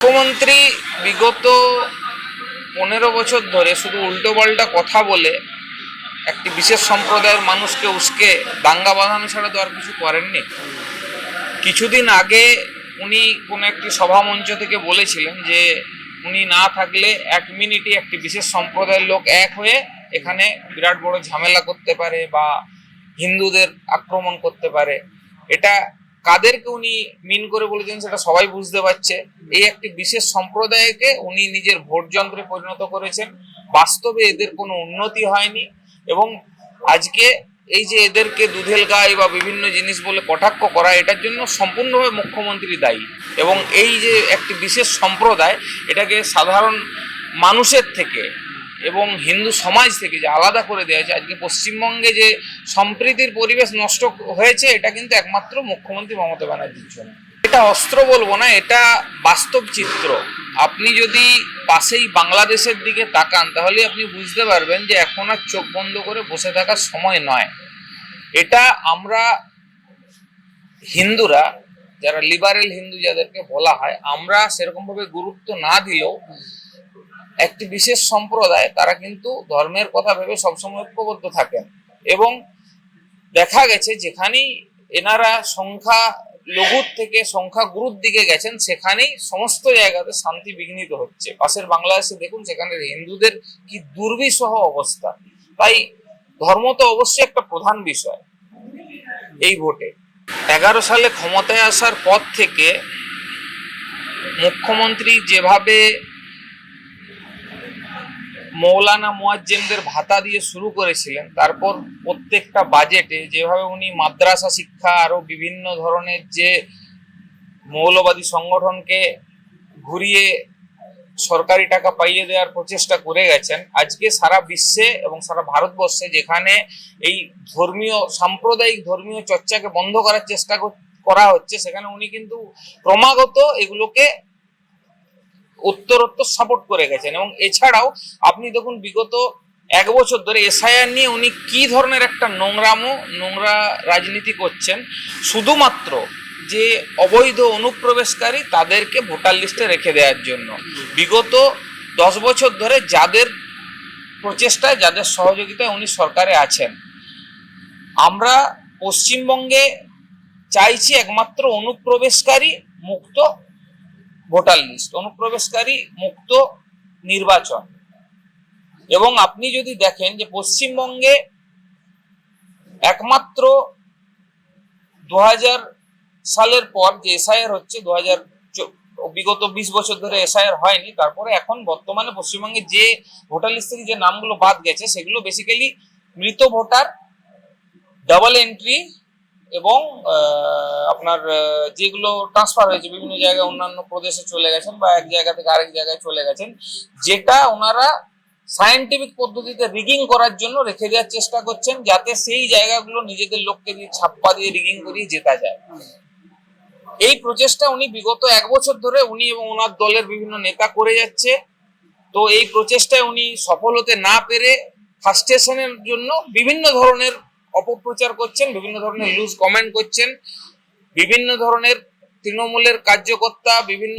মুখ্যমন্ত্রী বিগত 15 বছর ধরে শুধু উল্টোপাল্টা কথা বলে একটি বিশেষ সম্প্রদায়ের মানুষকে উস্কে দাঙ্গা বাঁধানো ছাড়া তো আর কিছু করেননি। কিছুদিন আগে উনি কোনো একটি সভামঞ্চ থেকে বলেছিলেন যে উনি না থাকলে 1 মিনিটে একটি বিশেষ সম্প্রদায়ের লোক এক হয়ে এখানে বিরাট বড় ঝামেলা করতে পারে বা হিন্দুদের আক্রমণ করতে পারে। এটা কাদেরকে উনি মিন করে বলেছেন সেটা সবাই বুঝতে পারছে। এই একটি বিশেষ সম্প্রদায়কে উনি নিজের ভোট যন্ত্রে পরিণত করেছেন। বাস্তবে এদের কোনো উন্নতি হয়নি এবং আজকে এই যে এদেরকে দুধেল গাই বা বিভিন্ন জিনিস বলে কটাক্ষ করা, এটার জন্য সম্পূর্ণভাবে মুখ্যমন্ত্রী দায়ী। এবং এই যে একটি বিশেষ সম্প্রদায়, এটাকে সাধারণ মানুষের থেকে এবং হিন্দু সমাজ থেকে যে আলাদা করে দেওয়া হয়েছে, আজকে পশ্চিমবঙ্গে যে সম্প্রীতির পরিবেশ নষ্ট হয়েছে, এটা কিন্তু একমাত্র মুখ্যমন্ত্রী মমতা ব্যানার্জির জন্য। এটা অস্ত্র বলবো না, এটা বাস্তব চিত্র। আপনি যদি পাশেই বাংলাদেশের দিকে তাকান তাহলে আপনি বুঝতে পারবেন যে এখন আর চোখ বন্ধ করে বসে থাকার সময় নয়। এটা আমরা হিন্দুরা, যারা লিবারেল হিন্দু যাদেরকে বলা হয়, আমরা সেরকমভাবে গুরুত্ব না দিলেও একটি বিশেষ সম্প্রদায় তারা কিন্তু ধর্মের কথা ভেবে সবসময় ঐক্যবদ্ধ থাকেন। এবং দেখা গেছে যেখানেই এনারা সংখ্যা লঘুর থেকে সংখ্যা গুরুর দিকে গেছেন, সেখানেই সমস্ত জায়গাতে শান্তি বিঘ্নিত হচ্ছে। পাশের বাংলাদেশে দেখুন, সেখানে হিন্দুদের কি দুর্বিষহ অবস্থা। তাই ধর্ম তো অবশ্যই একটা প্রধান বিষয় এই ভোটে। 11 সালে ক্ষমতায় আসার পর থেকে মুখ্যমন্ত্রী যেভাবে মৌলানা মুয়াজ্জেমদের ভাতা দিয়ে শুরু করেছিলেন, তারপর প্রত্যেকটা বাজেটে যেভাবে উনি মাদ্রাসা শিক্ষা আরো বিভিন্ন ধরনের যে মৌলবাদী সংগঠনকে ঘুরিয়ে সরকারি টাকা পাইয়ে দেওয়ার প্রচেষ্টা করে গেছেন, আজকে সারা বিশ্বে এবং সারা ভারতবর্ষে যেখানে এই ধর্মীয় সাম্প্রদায়িক ধর্মীয় চর্চাকে বন্ধ করার চেষ্টা করা হচ্ছে, সেখানে উনি কিন্তু ক্রমাগত এগুলোকে উত্তরোত্তর সাপোর্ট করে গেছেন। এবং এছাড়াও আপনি দেখুন, বিগত 1 বছর ধরে এসআইআর নিয়ে উনি কি ধরনের একটা নোংরা রাজনীতি করছেন। শুধুমাত্র যে অবৈধ অনুপ্রবেশকারী তাদেরকে ভোটার লিস্টে রেখে দেওয়ার জন্য বিগত 10 বছর ধরে যাদের প্রচেষ্টায়, যাদের সহযোগিতায় উনি সরকারে আছেন, আমরা পশ্চিমবঙ্গে চাইছি একমাত্র অনুপ্রবেশকারী মুক্ত ভোটার লিস্ট, অনুপ্রবেশকারী মুক্ত নির্বাচন। এবং আপনি যদি দেখেন যে পশ্চিমবঙ্গে একমাত্র 2000 সালের পর যে এসআইআর হচ্ছে, বিগত 20 বছর ধরে এসআইআর হয়নি। তারপরে এখন বর্তমানে পশ্চিমবঙ্গে যে ভোটার লিস্ট থেকে যে নামগুলো বাদ গেছে, সেগুলো বেসিক্যালি মৃত ভোটার, ডাবল এন্ট্রি এবং আপনার যেগুলো ট্রান্সফার হয়েছে বিভিন্ন জায়গায়, অন্যান্য প্রদেশে চলে গেছেন বা এক জায়গা থেকে আরেক জায়গায় চলে গেছেন, যেটা ওনারা সায়েন্টিফিক পদ্ধতিতে রিগিং করার জন্য রেখে দেওয়ার চেষ্টা করছেন, যাতে সেই জায়গাগুলো নিজেদের লোককে দিয়ে ছাপ্পা দিয়ে রিগিং করিয়ে জেতা যায়। এই প্রচেষ্টা উনি বিগত 1 বছর ধরে উনি এবং ওনার দলের বিভিন্ন নেতা করে যাচ্ছে। তো এই প্রচেষ্টায় উনি সফল হতে না পেরে ফ্রাস্ট্রেশনের জন্য বিভিন্ন ধরনের অপপ্রচার করছেন, বিভিন্ন ধরনের লুজ কমেন্ট করছেন, বিভিন্ন ধরনের তৃণমূলের কার্যকর্তা বিভিন্ন